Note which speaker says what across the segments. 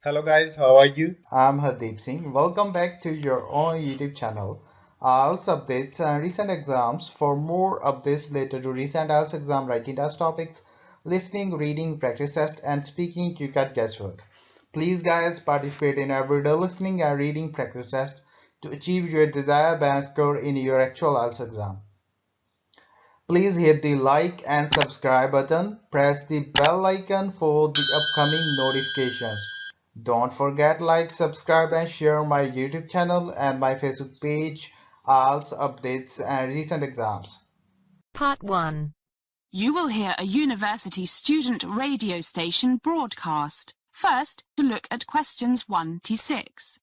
Speaker 1: Hello guys, how are you?
Speaker 2: I'm Hardeep Singh. Welcome back to your own YouTube channel. IELTS updates and recent exams. For more updates related to recent IELTS exam writing test topics, listening, reading, practice test, and speaking, you can guesswork. Please, guys, participate in everyday listening and reading practice test to achieve your desired band score in your actual IELTS exam. Please hit the like and subscribe button. Press the bell icon for the upcoming notifications. Don't forget like, subscribe and share my YouTube channel and my Facebook page, IELTS updates and recent exams.
Speaker 3: Part 1. You will hear a university student radio station broadcast. First, to look at questions 1 to 6.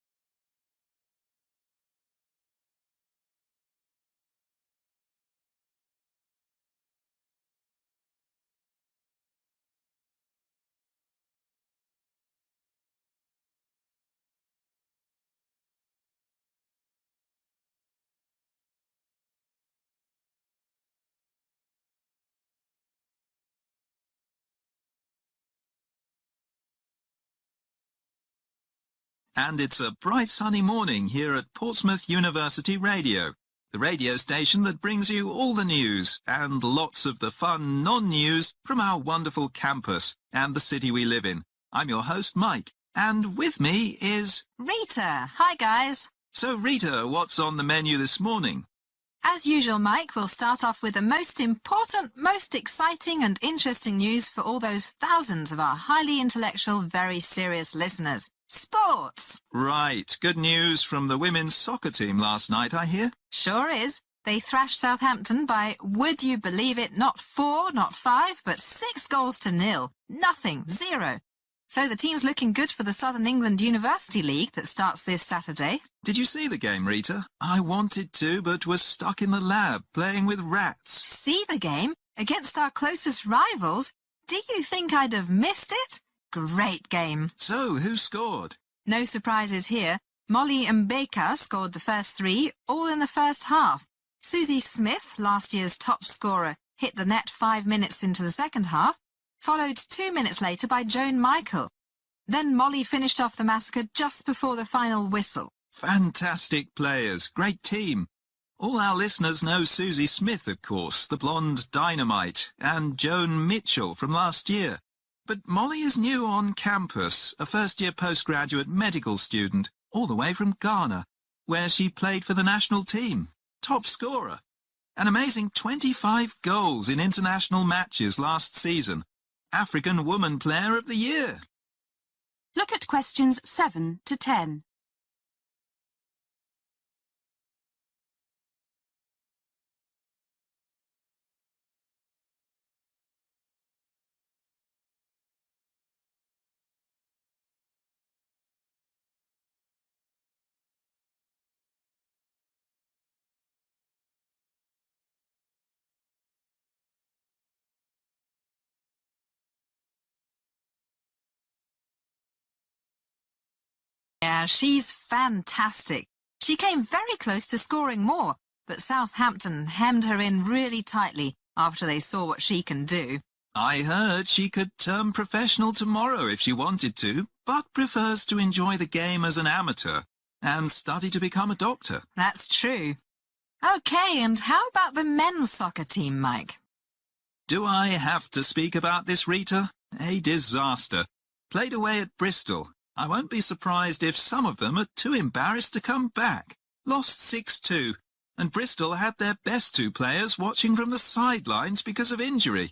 Speaker 4: And it's a bright sunny morning here at Portsmouth University Radio, the radio station that brings you all the news and lots of the fun non-news from our wonderful campus and the city we live in. I'm your host, Mike, and with me is
Speaker 5: Rita. Hi, guys.
Speaker 4: So Rita, what's on the menu this morning?
Speaker 5: As usual, Mike, we'll start off with the most important, most exciting and interesting news for all those thousands of our highly intellectual, very serious listeners. Sports!
Speaker 4: Right, good news from the women's soccer team last night, I hear.
Speaker 5: Sure is. They thrashed Southampton by, would you believe it, not 4, not 5, but 6 goals to nil. Nothing, 0. So the team's looking good for the Southern England University League that starts this Saturday.
Speaker 4: Did you see the game, Rita? I wanted to, but was stuck in the lab playing with rats.
Speaker 5: See the game? Against our closest rivals? Do you think I'd have missed it? Great game.
Speaker 4: So, who scored?
Speaker 5: No surprises here. Molly and Baker scored the first 3, all in the first half. Susie Smith, last year's top scorer, hit the net 5 minutes into the second half, followed 2 minutes later by Joan Michael. Then Molly finished off the massacre just before the final whistle.
Speaker 4: Fantastic players, great team. All our listeners know Susie Smith, of course, the blonde dynamite, and Joan Mitchell from last year. But Molly is new on campus, a first-year postgraduate medical student, all the way from Ghana, where she played for the national team. Top scorer. An amazing 25 goals in international matches last season. African Woman Player of the Year.
Speaker 3: Look at questions 7 to 10.
Speaker 5: Yeah, she's fantastic. She came very close to scoring more, but Southampton hemmed her in really tightly after they saw what she can do.
Speaker 4: I heard she could turn professional tomorrow if she wanted to, but prefers to enjoy the game as an amateur and study to become a doctor.
Speaker 5: That's true. OK, and how about the men's soccer team, Mike?
Speaker 4: Do I have to speak about this, Rita? A disaster. Played away at Bristol. I won't be surprised if some of them are too embarrassed to come back. Lost 6-2, and Bristol had their best 2 players watching from the sidelines because of injury.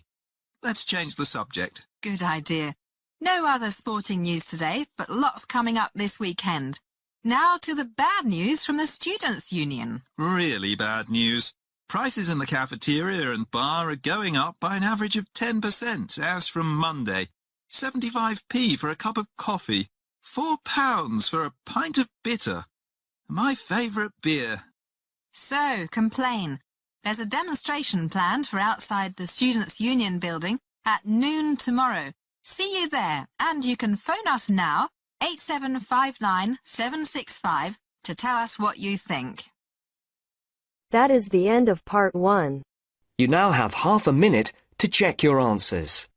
Speaker 4: Let's change the subject.
Speaker 5: Good idea. No other sporting news today, but lots coming up this weekend. Now to the bad news from the Students' Union.
Speaker 4: Really bad news. Prices in the cafeteria and bar are going up by an average of 10% as from Monday. 75p for a cup of coffee. £4 for a pint of bitter. My favourite beer.
Speaker 5: So, complain. There's a demonstration planned for outside the Students' Union building at noon tomorrow. See you there, and you can phone us now, 8759 765, to tell us what you think.
Speaker 6: That is the end of part 1.
Speaker 7: You now have half a minute to check your answers.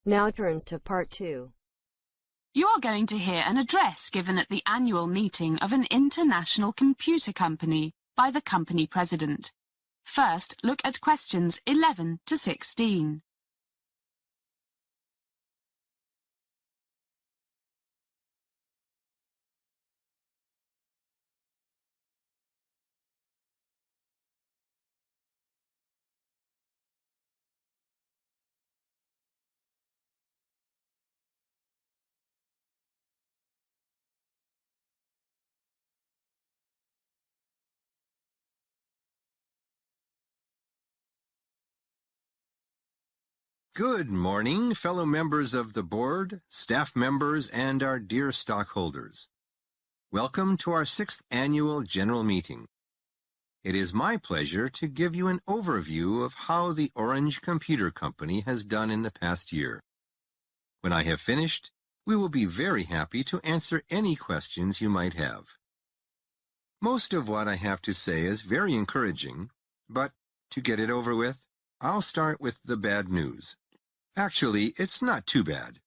Speaker 6: Now turns to Part 2.
Speaker 3: You are going to hear an address given at the annual meeting of an international computer company by the company president. First, look at questions 11 to 16.
Speaker 1: Good morning, fellow members of the board, staff members, and our dear stockholders. Welcome to our 6th annual general meeting. It is my pleasure to give you an overview of how the Orange Computer Company has done in the past year. When I have finished, we will be very happy to answer any questions you might have. Most of what I have to say is very encouraging, but to get it over with, I'll start with the bad news. Actually, it's not too bad.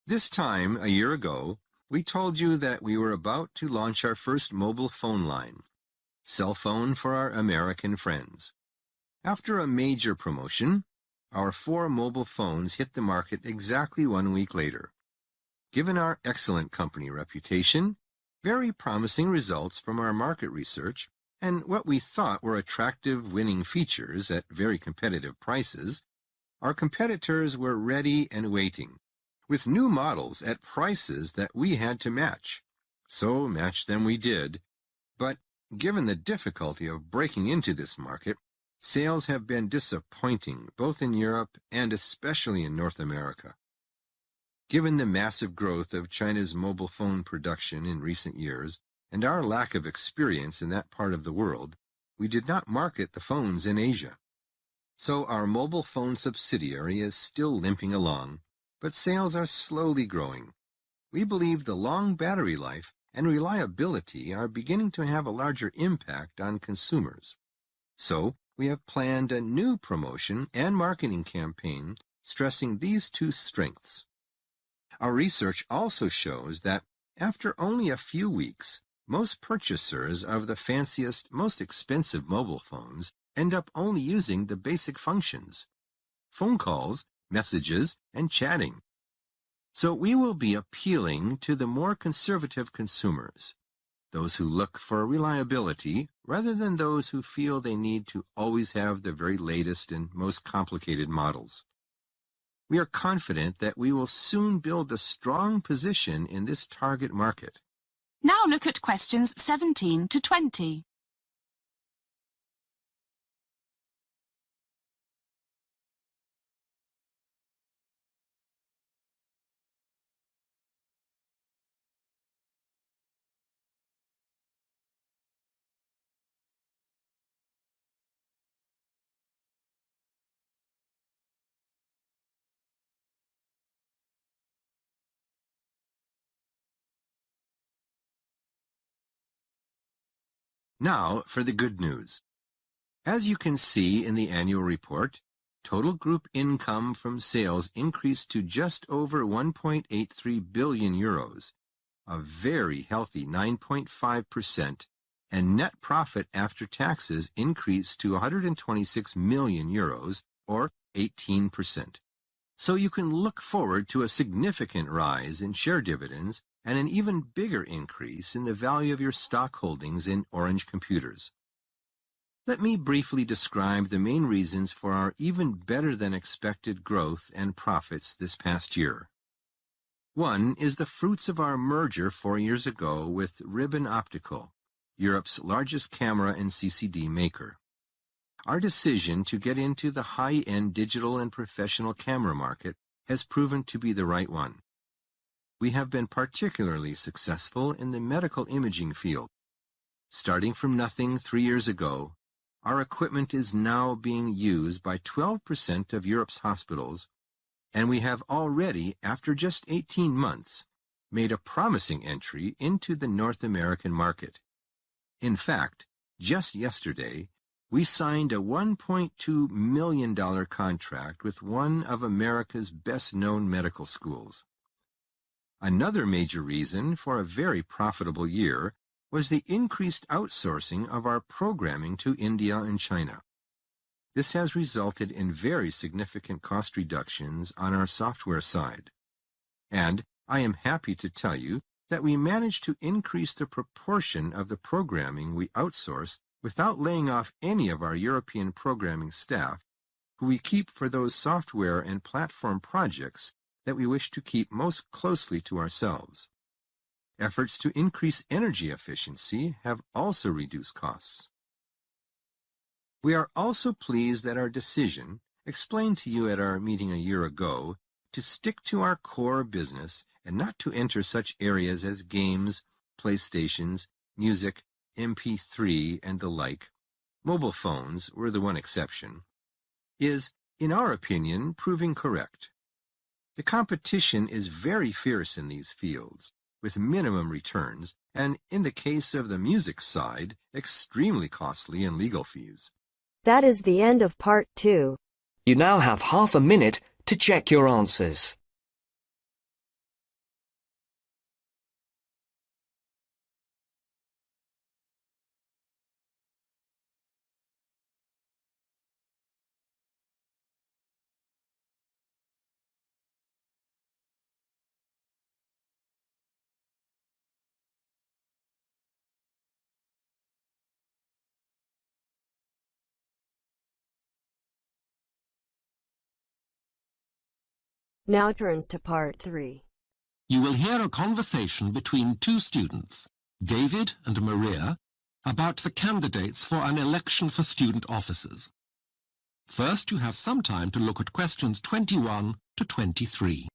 Speaker 1: This time, a year ago, we told you that we were about to launch our first mobile phone line, cell phone for our American friends. After a major promotion, our 4 mobile phones hit the market exactly 1 week later. Given our excellent company reputation, very promising results from our market research, and what we thought were attractive winning features at very competitive prices, our competitors were ready and waiting, with new models at prices that we had to match. So match them we did. But given the difficulty of breaking into this market, sales have been disappointing both in Europe and especially in North America. Given the massive growth of China's mobile phone production in recent years and our lack of experience in that part of the world, we did not market the phones in Asia. So our mobile phone subsidiary is still limping along, but sales are slowly growing. We believe the long battery life and reliability are beginning to have a larger impact on consumers. So we have planned a new promotion and marketing campaign stressing these 2 strengths. Our research also shows that after only a few weeks, most purchasers of the fanciest, most expensive mobile phones end up only using the basic functions: phone calls, messages, and chatting. So we will be appealing to the more conservative consumers, those who look for reliability rather than those who feel they need to always have the very latest and most complicated models. We are confident that we will soon build a strong position in this target market.
Speaker 3: Now look at questions 17 to 20.
Speaker 1: Now for the good news. As you can see in the annual report, total group income from sales increased to just over 1.83 billion euros, a very healthy 9.5%, and net profit after taxes increased to 126 million euros, or 18%. So you can look forward to a significant rise in share dividends and an even bigger increase in the value of your stock holdings in Orange Computers. Let me briefly describe the main reasons for our even better than expected growth and profits this past year. One is the fruits of our merger 4 years ago with Ribbon Optical, Europe's largest camera and CCD maker. Our decision to get into the high-end digital and professional camera market has proven to be the right one. We have been particularly successful in the medical imaging field. Starting from nothing 3 years ago, our equipment is now being used by 12% of Europe's hospitals, and we have already, after just 18 months, made a promising entry into the North American market. In fact, just yesterday, we signed a $1.2 million contract with one of America's best-known medical schools. Another major reason for a very profitable year was the increased outsourcing of our programming to India and China. This has resulted in very significant cost reductions on our software side. And I am happy to tell you that we managed to increase the proportion of the programming we outsource without laying off any of our European programming staff, who we keep for those software and platform projects that we wish to keep most closely to ourselves. Efforts to increase energy efficiency have also reduced costs. We are also pleased that our decision, explained to you at our meeting a year ago, to stick to our core business and not to enter such areas as games, PlayStations, music, MP3, and the like, mobile phones were the one exception, is, in our opinion, proving correct. The competition is very fierce in these fields, with minimum returns, and in the case of the music side, extremely costly in legal fees.
Speaker 6: That is the end of part 2.
Speaker 7: You now have half a minute to check your answers.
Speaker 6: Now turns to part 3.
Speaker 8: You will hear a conversation between two students, David and Maria, about the candidates for an election for student officers. First, you have some time to look at questions 21 to 23.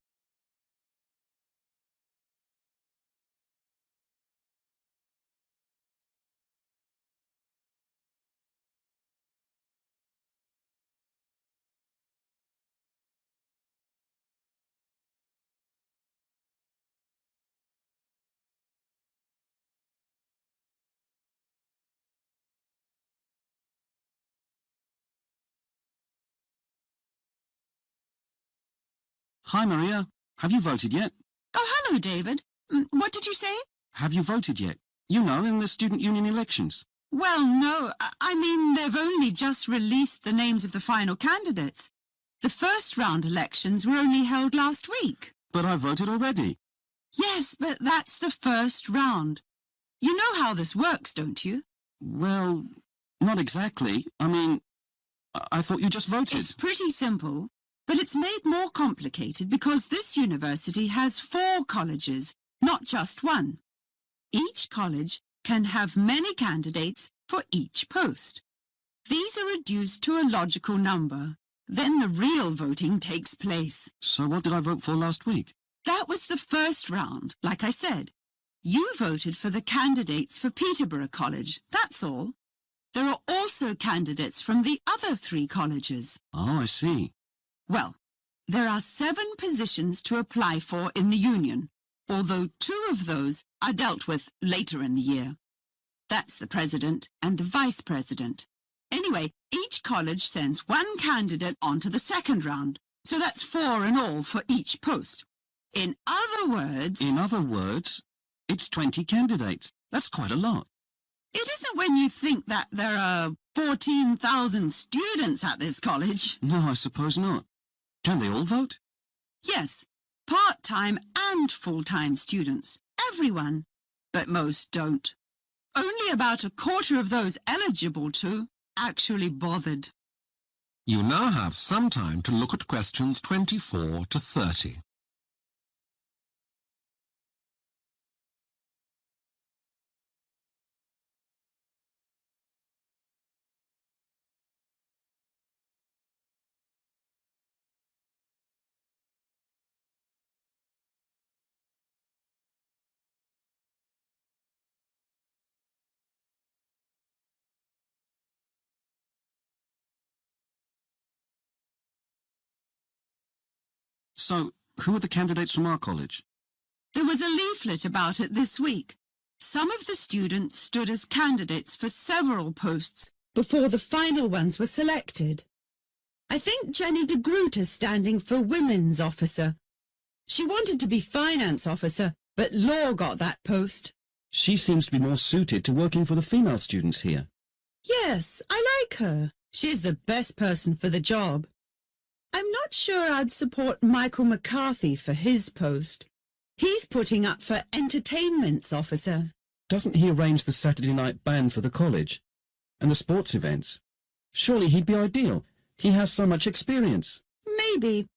Speaker 9: Hi, Maria. Have you voted yet?
Speaker 10: Oh, hello, David. What did you say?
Speaker 9: Have you voted yet? You know, in the student union elections.
Speaker 10: Well, no. I mean, they've only just released the names of the final candidates. The first round elections were only held last week.
Speaker 9: But I voted already.
Speaker 10: Yes, but that's the first round. You know how this works, don't you?
Speaker 9: Well, not exactly. I mean, I thought you just voted.
Speaker 10: It's pretty simple. But it's made more complicated because this university has 4 colleges, not just one. Each college can have many candidates for each post. These are reduced to a logical number. Then the real voting takes place.
Speaker 9: So what did I vote for last week?
Speaker 10: That was the first round, like I said. You voted for the candidates for Peterborough College, that's all. There are also candidates from the other 3 colleges.
Speaker 9: Oh, I see.
Speaker 10: Well, there are 7 positions to apply for in the union, although 2 of those are dealt with later in the year. That's the president and the vice president. Anyway, each college sends 1 candidate on to the second round, so that's 4 in all for each post. In other words...
Speaker 9: In other words, it's 20 candidates. That's quite a lot.
Speaker 10: It isn't when you think that there are 14,000 students at this college.
Speaker 9: No, I suppose not. Can they all vote?
Speaker 10: Yes, part-time and full-time students. Everyone. But most don't. Only about a quarter of those eligible to actually bothered.
Speaker 8: You now have some time to look at questions 24 to 30.
Speaker 9: So, who are the candidates from our college?
Speaker 10: There was a leaflet about it this week. Some of the students stood as candidates for several posts.
Speaker 11: before the final ones were selected. I think Jenny de Groot is standing for Women's Officer. She wanted to be Finance Officer, but Law got that post.
Speaker 7: She seems to be more suited to working for the female students here.
Speaker 11: Yes, I like her. She's the best person for the job. I'm not sure I'd support Michael McCarthy for his post. He's putting up for Entertainments Officer.
Speaker 7: Doesn't he arrange the Saturday night band for the college? And the sports events? Surely he'd be ideal. He has so much experience.
Speaker 11: Maybe.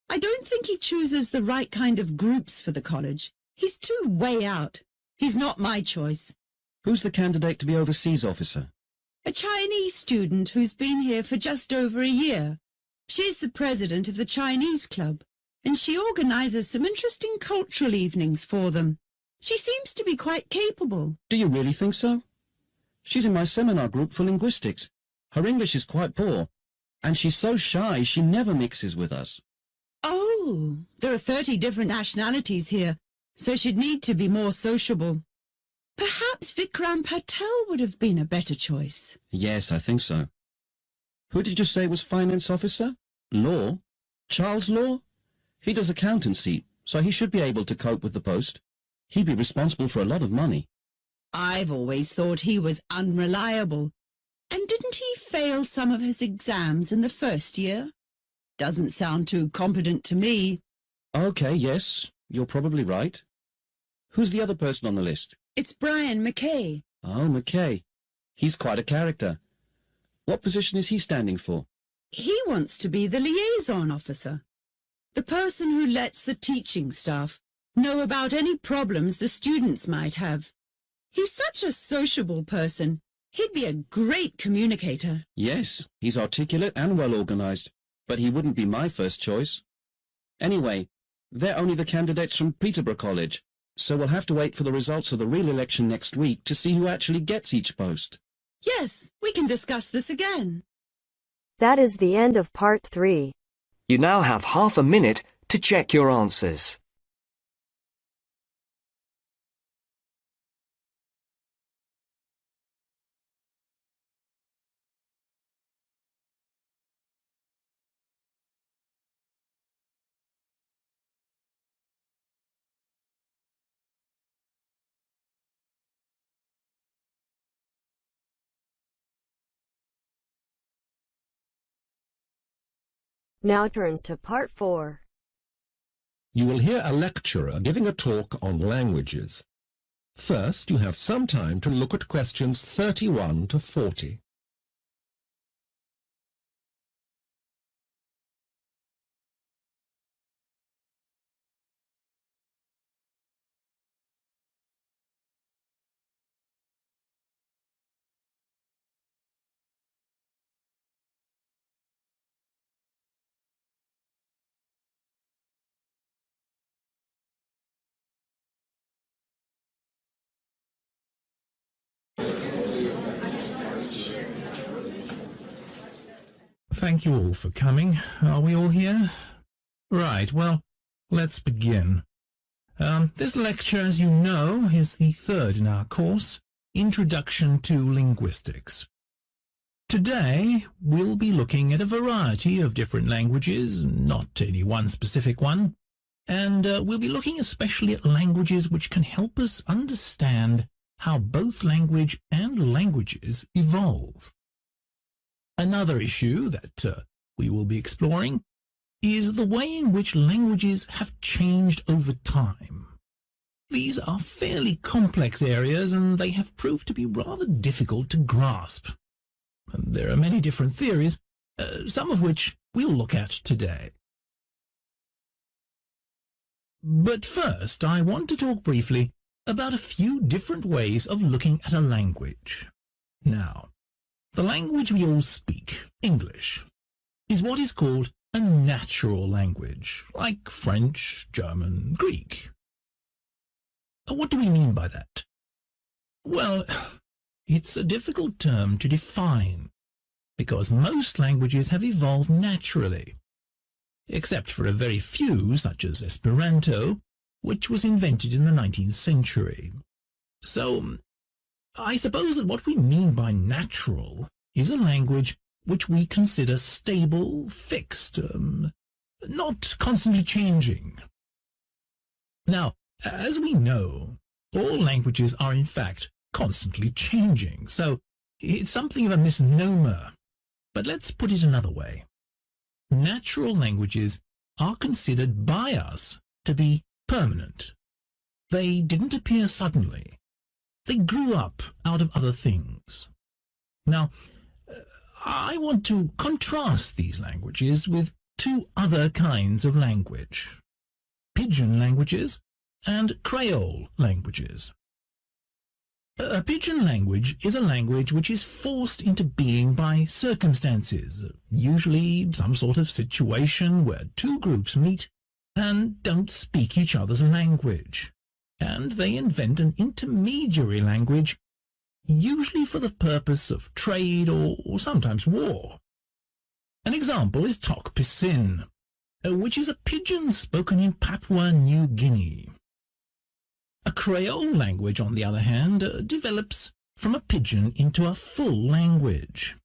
Speaker 11: I don't think he chooses the right kind of groups for the college. He's too way out. He's not my choice.
Speaker 7: Who's the candidate to be overseas officer?
Speaker 11: A Chinese student who's been here for just over a year. She's the president of the Chinese club, and she organises some interesting cultural evenings for them. She seems to be quite capable.
Speaker 7: Do you really think so? She's in my seminar group for linguistics. Her English is quite poor, and she's so shy she never mixes with us.
Speaker 11: Oh, there are 30 different nationalities here, so she'd need to be more sociable. Perhaps Vikram Patel would have been a better choice.
Speaker 7: Yes, I think so. Who did you say was finance officer? Law? Charles Law? He does accountancy, so he should be able to cope with the post. He'd be responsible for a lot of money.
Speaker 11: I've always thought he was unreliable. And didn't he fail some of his exams in the first year? Doesn't sound too competent to me.
Speaker 7: Okay, yes, you're probably right. Who's the other person on the list?
Speaker 11: It's Brian McKay.
Speaker 7: Oh, McKay. He's quite a character. What position is he standing for?
Speaker 11: He wants to be the liaison officer. The person who lets the teaching staff know about any problems the students might have. He's such a sociable person. He'd be a great communicator.
Speaker 7: Yes, he's articulate and well-organised, but he wouldn't be my first choice. Anyway, they're only the candidates from Peterborough College, so we'll have to wait for the results of the real election next week to see who actually gets each post.
Speaker 11: Yes, we can discuss this again.
Speaker 6: That is the end of part 3.
Speaker 7: You now have half a minute to check your answers.
Speaker 6: Now turns to part 4.
Speaker 8: You will hear a lecturer giving a talk on languages. First, you have some time to look at questions 31 to 40.
Speaker 12: Thank you all for coming. Are we all here? Right, well, let's begin. This lecture, as you know, is the third in our course, Introduction to Linguistics. Today, we'll be looking at a variety of different languages, not any one specific one, and we'll be looking especially at languages which can help us understand how both language and languages evolve. Another issue that we will be exploring is the way in which languages have changed over time. These are fairly complex areas and they have proved to be rather difficult to grasp. And there are many different theories, some of which we'll look at today. But first, I want to talk briefly about a few different ways of looking at a language. Now, the language we all speak, English, is what is called a natural language, like French, German, Greek. What do we mean by that? Well, it's a difficult term to define, because most languages have evolved naturally, except for a very few, such as Esperanto, which was invented in the 19th century. So, I suppose that what we mean by natural is a language which we consider stable, fixed, not constantly changing. Now, as we know, all languages are in fact constantly changing, so it's something of a misnomer. But let's put it another way. Natural languages are considered by us to be permanent. They didn't appear suddenly. They grew up out of other things. Now, I want to contrast these languages with two other kinds of language: Pidgin languages and Creole languages. A Pidgin language is a language which is forced into being by circumstances, usually some sort of situation where two groups meet and don't speak each other's language, and they invent an intermediary language, usually for the purpose of trade or sometimes war. An example is Tok Pisin, which is a pidgin spoken in Papua New Guinea. A Creole language, on the other hand, develops from a pidgin into a full language.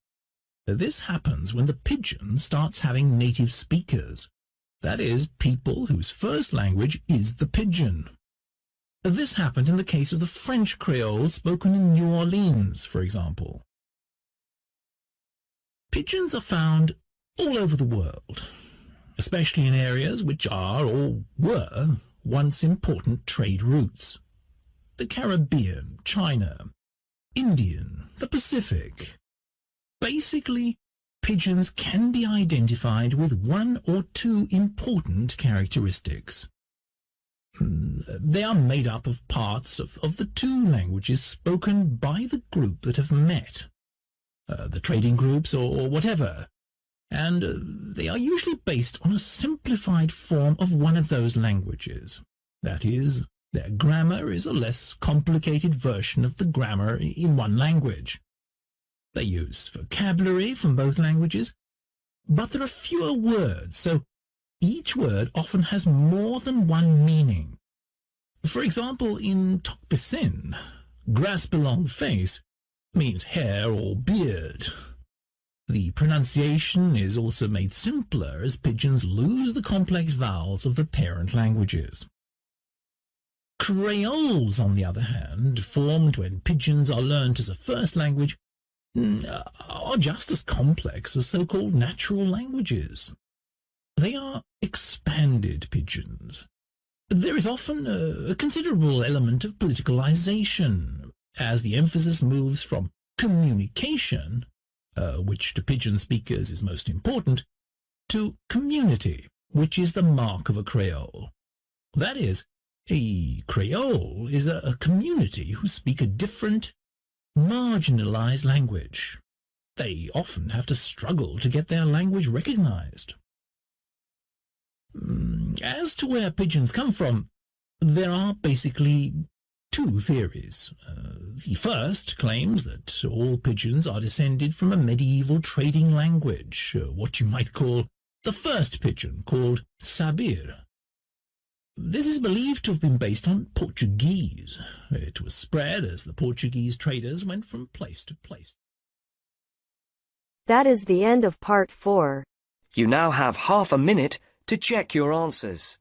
Speaker 12: This happens when the pidgin starts having native speakers, that is, people whose first language is the pidgin. This happened in the case of the French Creole spoken in New Orleans, for example. Pidgins are found all over the world, especially in areas which are, or were, once important trade routes: the Caribbean, China, Indian, the Pacific. Basically, pidgins can be identified with one or two important characteristics. They are made up of parts of the two languages spoken by the group that have met, the trading groups or whatever, and they are usually based on a simplified form of one of those languages. That is, their grammar is a less complicated version of the grammar in one language. They use vocabulary from both languages, but there are fewer words, so each word often has more than one meaning. For example, in Tok Pisin, grass belong face means hair or beard. The pronunciation is also made simpler as pidgins lose the complex vowels of the parent languages. Creoles, on the other hand, formed when pidgins are learnt as a first language, are just as complex as so-called natural languages. They are expanded pidgins. There is often a considerable element of politicalization, as the emphasis moves from communication, which to pidgin speakers is most important, to community, which is the mark of a Creole. That is, a Creole is a community who speak a different, marginalized language. They often have to struggle to get their language recognized. As to where pidgins come from, there are basically two theories. The first claims that all pidgins are descended from a medieval trading language, what you might call the first pidgin, called Sabir. This is believed to have been based on Portuguese. It was spread as the Portuguese traders went from place to place.
Speaker 6: That is the end of part 4.
Speaker 13: You now have half a minute to check your answers.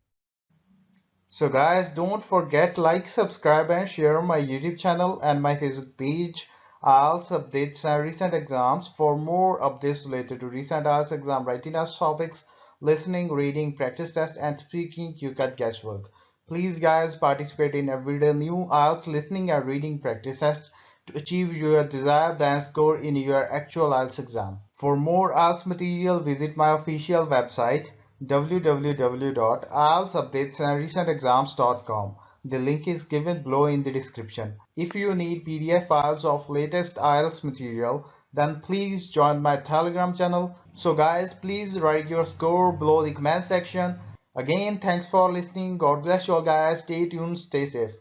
Speaker 2: So guys, don't forget like, subscribe and share my YouTube channel and my Facebook page, IELTS updates and recent exams. For more updates related to recent IELTS exam writing test topics, listening, reading, practice test and speaking, you cut guesswork. Please guys, participate in everyday new IELTS listening and reading practice tests to achieve your desired band score in your actual IELTS exam. For more IELTS material, visit my official website www.ieltsupdatesandrecentexams.com. The link is given below in the description. If you need PDF files of latest IELTS material, then please join my Telegram channel. So guys, please write your score below the comment section. Again, thanks for listening. God bless you all guys. Stay tuned, stay safe.